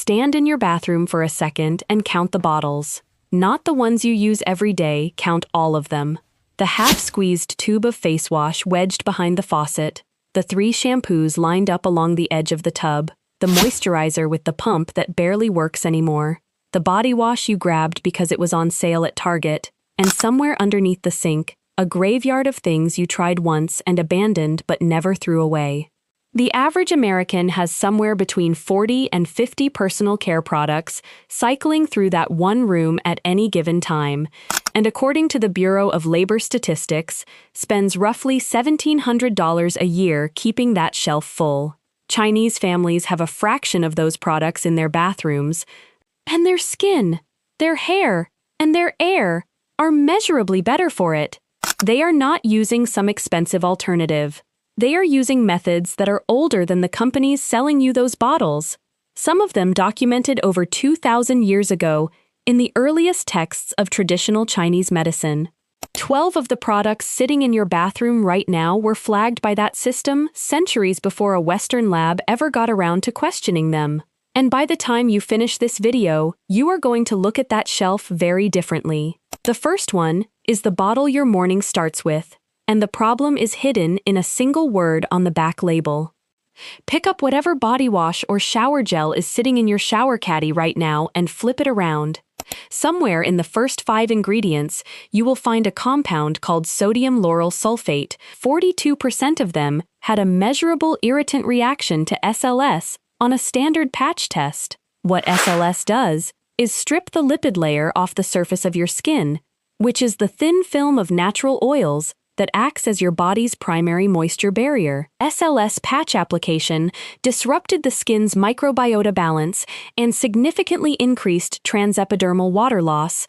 stand in your bathroom for a second and count the bottles. Not the ones you use every day, count all of them. The half-squeezed tube of face wash wedged behind the faucet, the 3 shampoos lined up along the edge of the tub, the moisturizer with the pump that barely works anymore, the body wash you grabbed because it was on sale at Target, and somewhere underneath the sink, a graveyard of things you tried once and abandoned but never threw away. The average American has somewhere between 40 and 50 personal care products cycling through that one room at any given time, and according to the Bureau of Labor Statistics, spends roughly $1,700 a year keeping that shelf full. Chinese families have a fraction of those products in their bathrooms, and their skin, their hair, and their air are measurably better for it. They are not using some expensive alternative. They are using methods that are older than the companies selling you those bottles, some of them documented over 2,000 years ago in the earliest texts of traditional Chinese medicine. 12 of the products sitting in your bathroom right now were flagged by that system centuries before a Western lab ever got around to questioning them. And by the time you finish this video, you are going to look at that shelf very differently. The first one is the bottle your morning starts with, and the problem is hidden in a single word on the back label. Pick up whatever body wash or shower gel is sitting in your shower caddy right now and flip it around. Somewhere in the first 5 ingredients, you will find a compound called sodium lauryl sulfate. 42% of them had a measurable irritant reaction to SLS on a standard patch test. What SLS does is strip the lipid layer off the surface of your skin, which is the thin film of natural oils that acts as your body's primary moisture barrier. SLS patch application disrupted the skin's microbiota balance and significantly increased transepidermal water loss.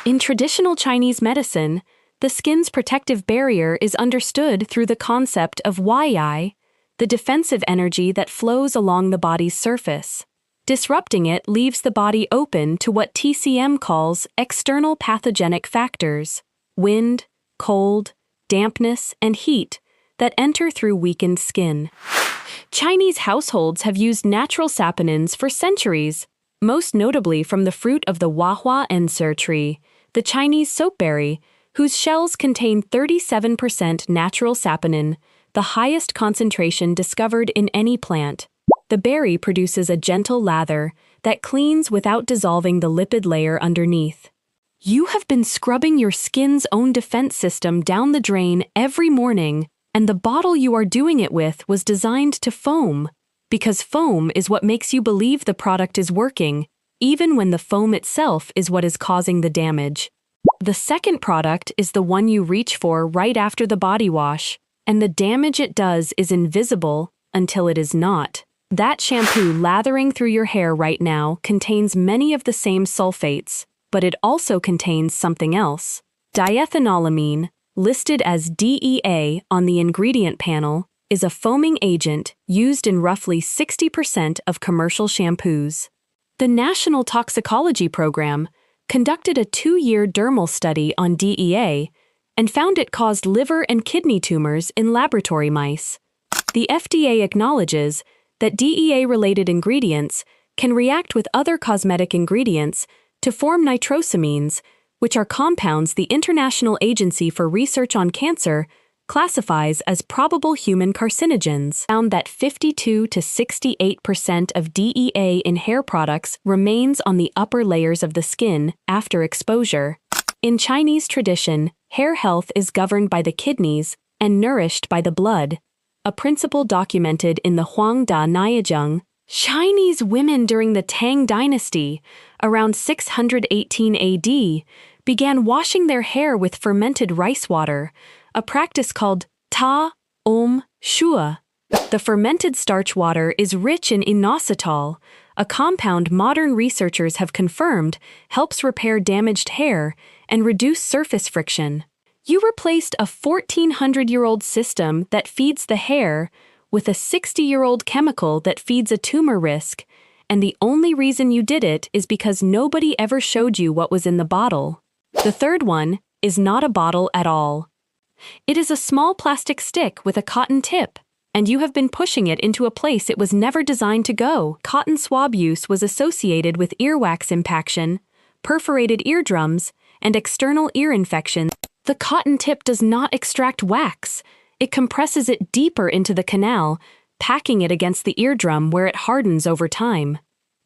In traditional Chinese medicine, the skin's protective barrier is understood through the concept of Yi, the defensive energy that flows along the body's surface. Disrupting it leaves the body open to what TCM calls external pathogenic factors: wind, cold, dampness, and heat that enter through weakened skin. Chinese households have used natural saponins for centuries, most notably from the fruit of the Huahua enser tree, the Chinese soapberry, whose shells contain 37% natural saponin, the highest concentration discovered in any plant. The berry produces a gentle lather that cleans without dissolving the lipid layer underneath. You have been scrubbing your skin's own defense system down the drain every morning, and the bottle you are doing it with was designed to foam, because foam is what makes you believe the product is working, even when the foam itself is what is causing the damage. The second product is the one you reach for right after the body wash, and the damage it does is invisible until it is not. That shampoo lathering through your hair right now contains many of the same sulfates, but it also contains something else. Diethanolamine, listed as DEA on the ingredient panel, is a foaming agent used in roughly 60% of commercial shampoos. The National Toxicology Program conducted a 2-year dermal study on DEA and found it caused liver and kidney tumors in laboratory mice. The FDA acknowledges that DEA-related ingredients can react with other cosmetic ingredients to form nitrosamines, which are compounds the International Agency for Research on Cancer classifies as probable human carcinogens. Found that 52 to 68% of DEA in hair products remains on the upper layers of the skin after exposure. In Chinese tradition, hair health is governed by the kidneys and nourished by the blood, a principle documented in the Huangda Niazheng. Chinese women during the Tang Dynasty, around 618 AD, began washing their hair with fermented rice water, a practice called ta, shua. The fermented starch water is rich in inositol, a compound modern researchers have confirmed helps repair damaged hair and reduce surface friction. You replaced a 1,400-year-old system that feeds the hair with a 60-year-old chemical that feeds a tumor risk, and the only reason you did it is because nobody ever showed you what was in the bottle. The third one is not a bottle at all. It is a small plastic stick with a cotton tip, and you have been pushing it into a place it was never designed to go. Cotton swab use was associated with earwax impaction, perforated eardrums, and external ear infections. The cotton tip does not extract wax. It compresses it deeper into the canal, packing it against the eardrum where it hardens over time.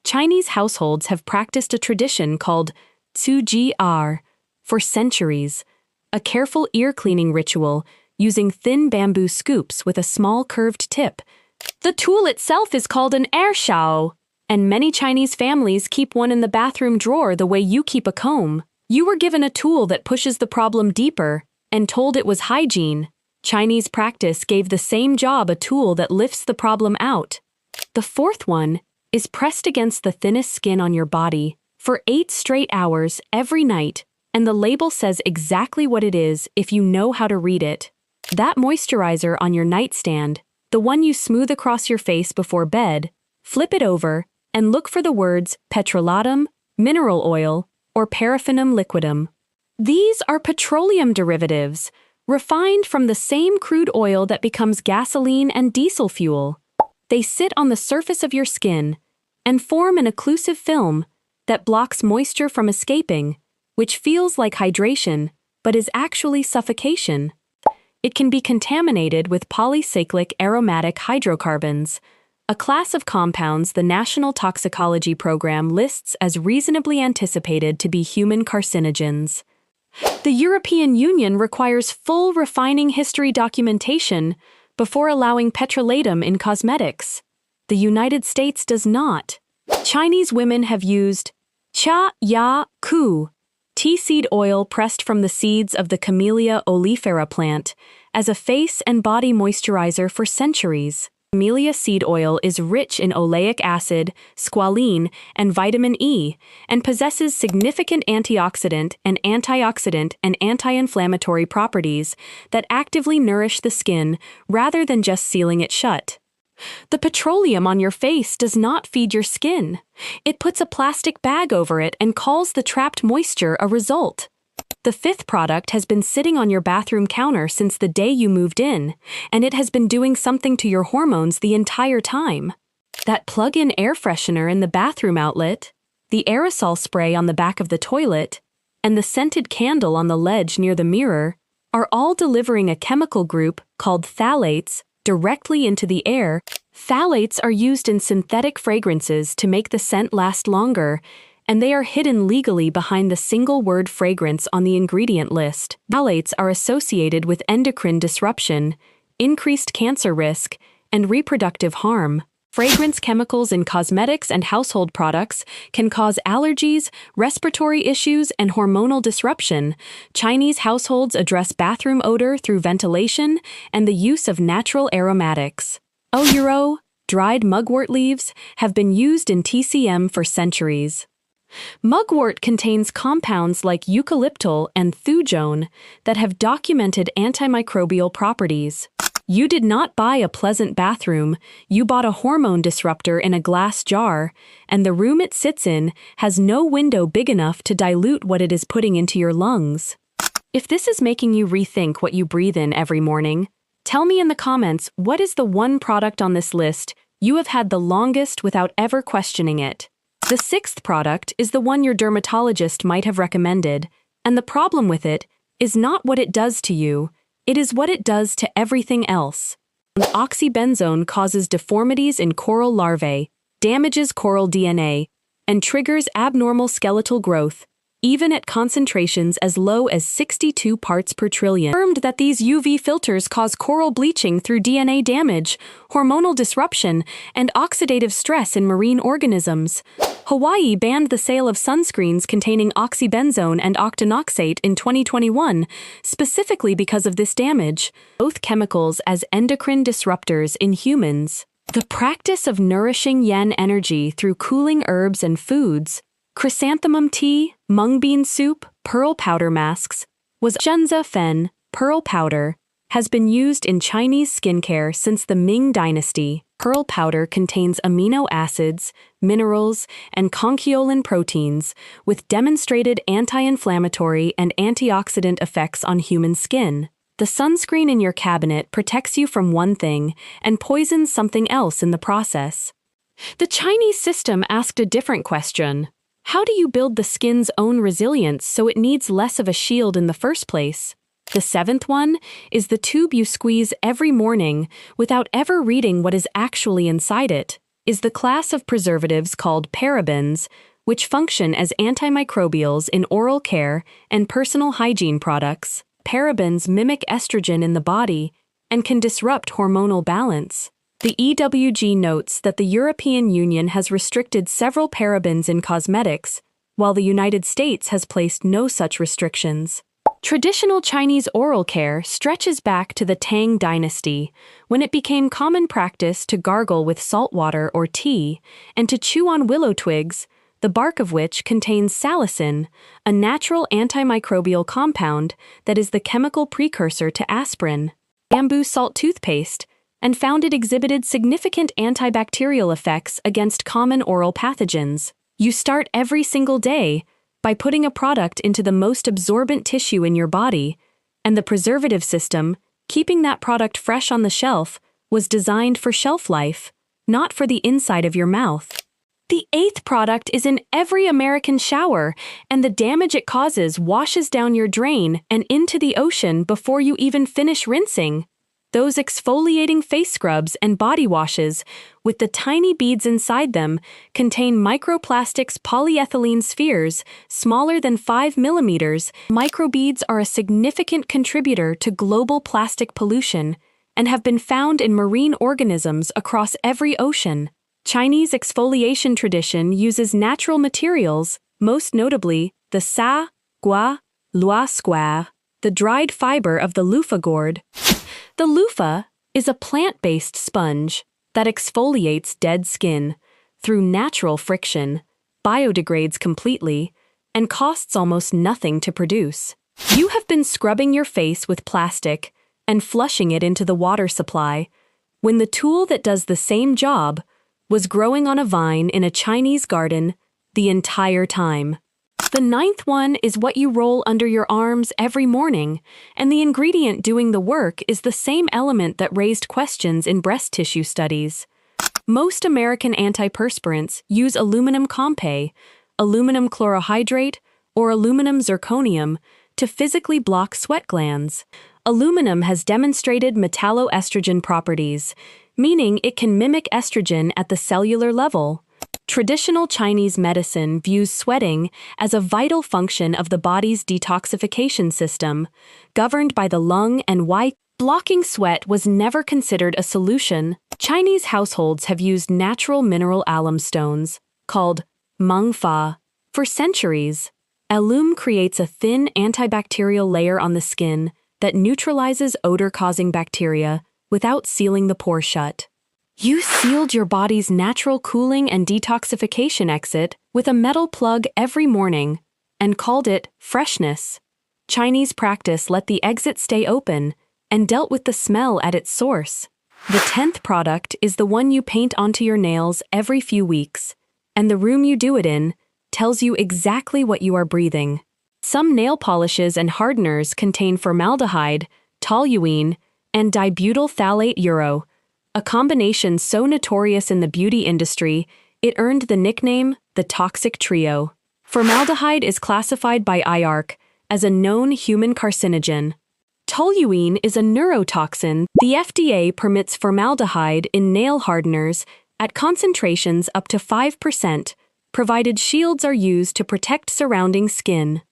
Chinese households have practiced a tradition called 2GR for centuries, a careful ear cleaning ritual using thin bamboo scoops with a small curved tip. The tool itself is called an ershao, and many Chinese families keep one in the bathroom drawer the way you keep a comb. You were given a tool that pushes the problem deeper and told it was hygiene. Chinese practice gave the same job a tool that lifts the problem out. The fourth one is pressed against the thinnest skin on your body for 8 straight hours every night, and the label says exactly what it is if you know how to read it. That moisturizer on your nightstand, the one you smooth across your face before bed, flip it over and look for the words petroleum, mineral oil, or paraffinum liquidum. These are petroleum derivatives, refined from the same crude oil that becomes gasoline and diesel fuel. They sit on the surface of your skin and form an occlusive film that blocks moisture from escaping, which feels like hydration, but is actually suffocation. It can be contaminated with polycyclic aromatic hydrocarbons, a class of compounds the National Toxicology Program lists as reasonably anticipated to be human carcinogens. The European Union requires full refining history documentation before allowing petroleum in cosmetics. The United States does not. Chinese women have used cha ya ku, tea seed oil pressed from the seeds of the Camellia oleifera plant, as a face and body moisturizer for centuries. Camellia seed oil is rich in oleic acid, squalene, and vitamin E, and possesses significant antioxidant and anti-inflammatory properties that actively nourish the skin rather than just sealing it shut. The petroleum on your face does not feed your skin. It puts a plastic bag over it and calls the trapped moisture a result. The fifth product has been sitting on your bathroom counter since the day you moved in, and it has been doing something to your hormones the entire time. That plug-in air freshener in the bathroom outlet, the aerosol spray on the back of the toilet, and the scented candle on the ledge near the mirror are all delivering a chemical group called phthalates directly into the air. Phthalates are used in synthetic fragrances to make the scent last longer, and they are hidden legally behind the single-word fragrance on the ingredient list. Phthalates are associated with endocrine disruption, increased cancer risk, and reproductive harm. Fragrance chemicals in cosmetics and household products can cause allergies, respiratory issues, and hormonal disruption. Chinese households address bathroom odor through ventilation and the use of natural aromatics. Ouro, dried mugwort leaves, have been used in TCM for centuries. Mugwort contains compounds like eucalyptol and thujone that have documented antimicrobial properties. You did not buy a pleasant bathroom, you bought a hormone disruptor in a glass jar, and the room it sits in has no window big enough to dilute what it is putting into your lungs. If this is making you rethink what you breathe in every morning, tell me in the comments what is the one product on this list you have had the longest without ever questioning it. The sixth product is the one your dermatologist might have recommended, and the problem with it is not what it does to you, it is what it does to everything else. Oxybenzone causes deformities in coral larvae, damages coral DNA, and triggers abnormal skeletal growth, even at concentrations as low as 62 parts per trillion. Confirmed that these UV filters cause coral bleaching through DNA damage, hormonal disruption, and oxidative stress in marine organisms. Hawaii banned the sale of sunscreens containing oxybenzone and octinoxate in 2021, specifically because of this damage, both chemicals as endocrine disruptors in humans. The practice of nourishing yin energy through cooling herbs and foods, chrysanthemum tea, mung bean soup, pearl powder masks, was Zhenze Fen, pearl powder, has been used in Chinese skincare since the Ming Dynasty. Pearl powder contains amino acids, minerals, and conchiolin proteins with demonstrated anti-inflammatory and antioxidant effects on human skin. The sunscreen in your cabinet protects you from one thing and poisons something else in the process. The Chinese system asked a different question. How do you build the skin's own resilience so it needs less of a shield in the first place? The seventh one is the tube you squeeze every morning without ever reading what is actually inside it, is the class of preservatives called parabens, which function as antimicrobials in oral care and personal hygiene products. Parabens mimic estrogen in the body and can disrupt hormonal balance. The EWG notes that the European Union has restricted several parabens in cosmetics, while the United States has placed no such restrictions. Traditional Chinese oral care stretches back to the Tang Dynasty, when it became common practice to gargle with salt water or tea, and to chew on willow twigs, the bark of which contains salicin, a natural antimicrobial compound that is the chemical precursor to aspirin. Bamboo salt toothpaste, and found it exhibited significant antibacterial effects against common oral pathogens. You start every single day by putting a product into the most absorbent tissue in your body, and the preservative system, keeping that product fresh on the shelf, was designed for shelf life, not for the inside of your mouth. The eighth product is in every American shower, and the damage it causes washes down your drain and into the ocean before you even finish rinsing. Those exfoliating face scrubs and body washes, with the tiny beads inside them, contain microplastics polyethylene spheres smaller than 5 millimeters. Microbeads are a significant contributor to global plastic pollution and have been found in marine organisms across every ocean. Chinese exfoliation tradition uses natural materials, most notably the sa, gua, lua square, the dried fiber of the loofah gourd. The loofah is a plant-based sponge that exfoliates dead skin through natural friction, biodegrades completely, and costs almost nothing to produce. You have been scrubbing your face with plastic and flushing it into the water supply, when the tool that does the same job was growing on a vine in a Chinese garden the entire time. The ninth one is what you roll under your arms every morning, and the ingredient doing the work is the same element that raised questions in breast tissue studies. Most American antiperspirants use aluminum compay, aluminum chlorohydrate, or aluminum zirconium to physically block sweat glands. Aluminum has demonstrated metalloestrogen properties, meaning it can mimic estrogen at the cellular level. Traditional Chinese medicine views sweating as a vital function of the body's detoxification system, governed by the lung and why blocking sweat was never considered a solution. Chinese households have used natural mineral alum stones, called mengfa, for centuries. Alum creates a thin antibacterial layer on the skin that neutralizes odor-causing bacteria without sealing the pore shut. You sealed your body's natural cooling and detoxification exit with a metal plug every morning and called it freshness. Chinese practice let the exit stay open and dealt with the smell at its source. The 10th product is the one you paint onto your nails every few weeks, and the room you do it in tells you exactly what you are breathing. Some nail polishes and hardeners contain formaldehyde, toluene, and dibutyl phthalate euro, a combination so notorious in the beauty industry, it earned the nickname the Toxic Trio. Formaldehyde is classified by IARC as a known human carcinogen. Toluene is a neurotoxin. The FDA permits formaldehyde in nail hardeners at concentrations up to 5%, provided shields are used to protect surrounding skin.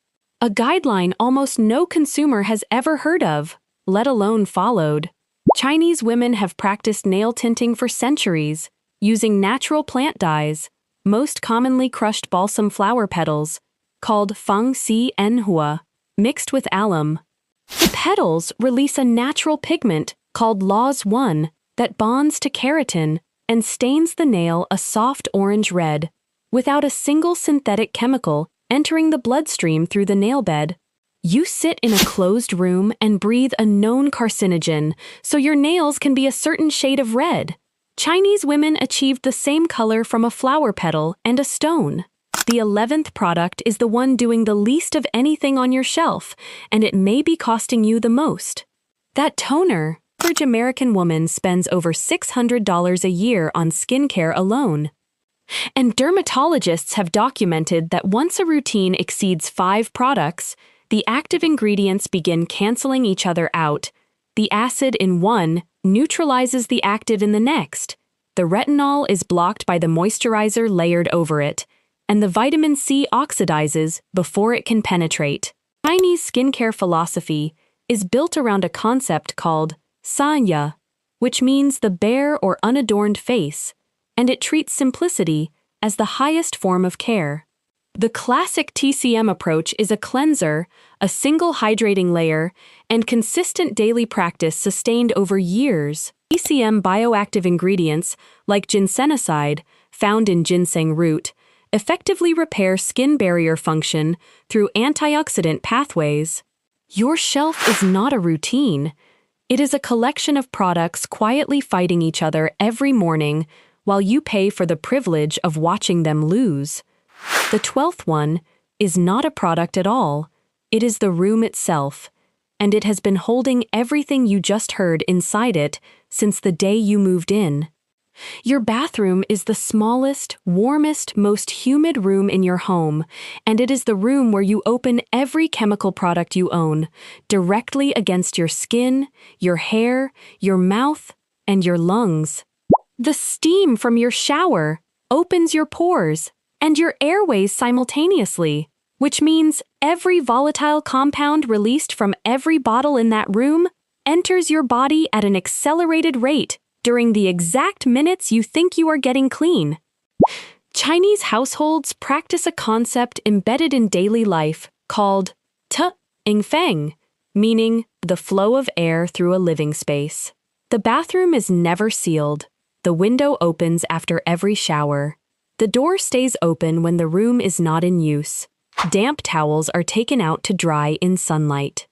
A guideline almost no consumer has ever heard of, let alone followed. Chinese women have practiced nail tinting for centuries, using natural plant dyes, most commonly crushed balsam flower petals, called fang xi enhua, mixed with alum. The petals release a natural pigment called Laws-1 that bonds to keratin and stains the nail a soft orange-red, without a single synthetic chemical entering the bloodstream through the nail bed. You sit in a closed room and breathe a known carcinogen, so your nails can be a certain shade of red. Chinese women achieved the same color from a flower petal and a stone. The 11th product is the one doing the least of anything on your shelf, and it may be costing you the most. That toner. Average American woman spends over $600 a year on skincare alone. And dermatologists have documented that once a routine exceeds 5 products, the active ingredients begin canceling each other out. The acid in one neutralizes the active in the next. The retinol is blocked by the moisturizer layered over it, and the vitamin C oxidizes before it can penetrate. Chinese skincare philosophy is built around a concept called sanya, which means the bare or unadorned face, and it treats simplicity as the highest form of care. The classic TCM approach is a cleanser, a single hydrating layer, and consistent daily practice sustained over years. TCM bioactive ingredients, like ginsenoside, found in ginseng root, effectively repair skin barrier function through antioxidant pathways. Your shelf is not a routine. It is a collection of products quietly fighting each other every morning while you pay for the privilege of watching them lose. The 12th one is not a product at all. It is the room itself, and it has been holding everything you just heard inside it since the day you moved in. Your bathroom is the smallest, warmest, most humid room in your home, and it is the room where you open every chemical product you own, directly against your skin, your hair, your mouth, and your lungs. The steam from your shower opens your pores and your airways simultaneously, which means every volatile compound released from every bottle in that room enters your body at an accelerated rate during the exact minutes you think you are getting clean. Chinese households practice a concept embedded in daily life called ing feng, meaning the flow of air through a living space. The bathroom is never sealed. The window opens after every shower. The door stays open when the room is not in use. Damp towels are taken out to dry in sunlight.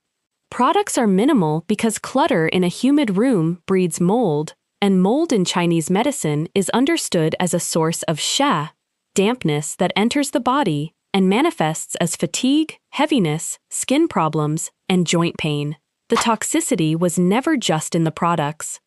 Products are minimal because clutter in a humid room breeds mold, and mold in Chinese medicine is understood as a source of sha, dampness that enters the body and manifests as fatigue, heaviness, skin problems, and joint pain. The toxicity was never just in the products.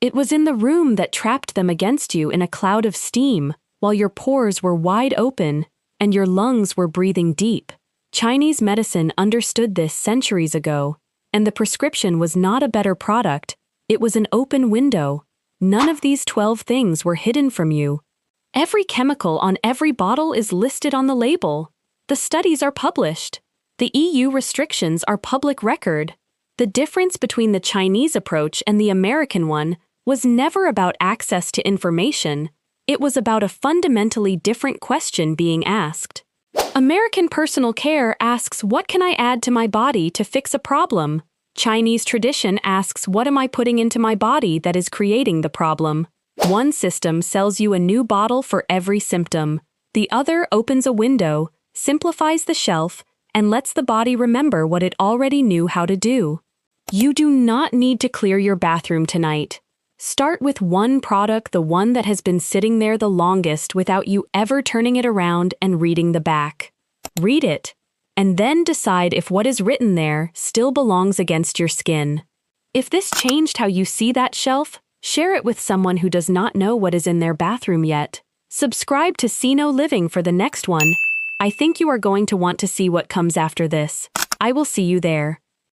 It was in the room that trapped them against you in a cloud of steam, while your pores were wide open and your lungs were breathing deep. Chinese medicine understood this centuries ago, and the prescription was not a better product, it was an open window. None of these 12 things were hidden from you. Every chemical on every bottle is listed on the label. The studies are published. The EU restrictions are public record. The difference between the Chinese approach and the American one was never about access to information. It was about a fundamentally different question being asked. American personal care asks, what can I add to my body to fix a problem? Chinese tradition asks, what am I putting into my body that is creating the problem? One system sells you a new bottle for every symptom. The other opens a window, simplifies the shelf, and lets the body remember what it already knew how to do. You do not need to clear your bathroom tonight. Start with one product, the one that has been sitting there the longest without you ever turning it around and reading the back. Read it, and then decide if what is written there still belongs against your skin. If this changed how you see that shelf, share it with someone who does not know what is in their bathroom yet. Subscribe to See No Living for the next one. I think you are going to want to see what comes after this. I will see you there.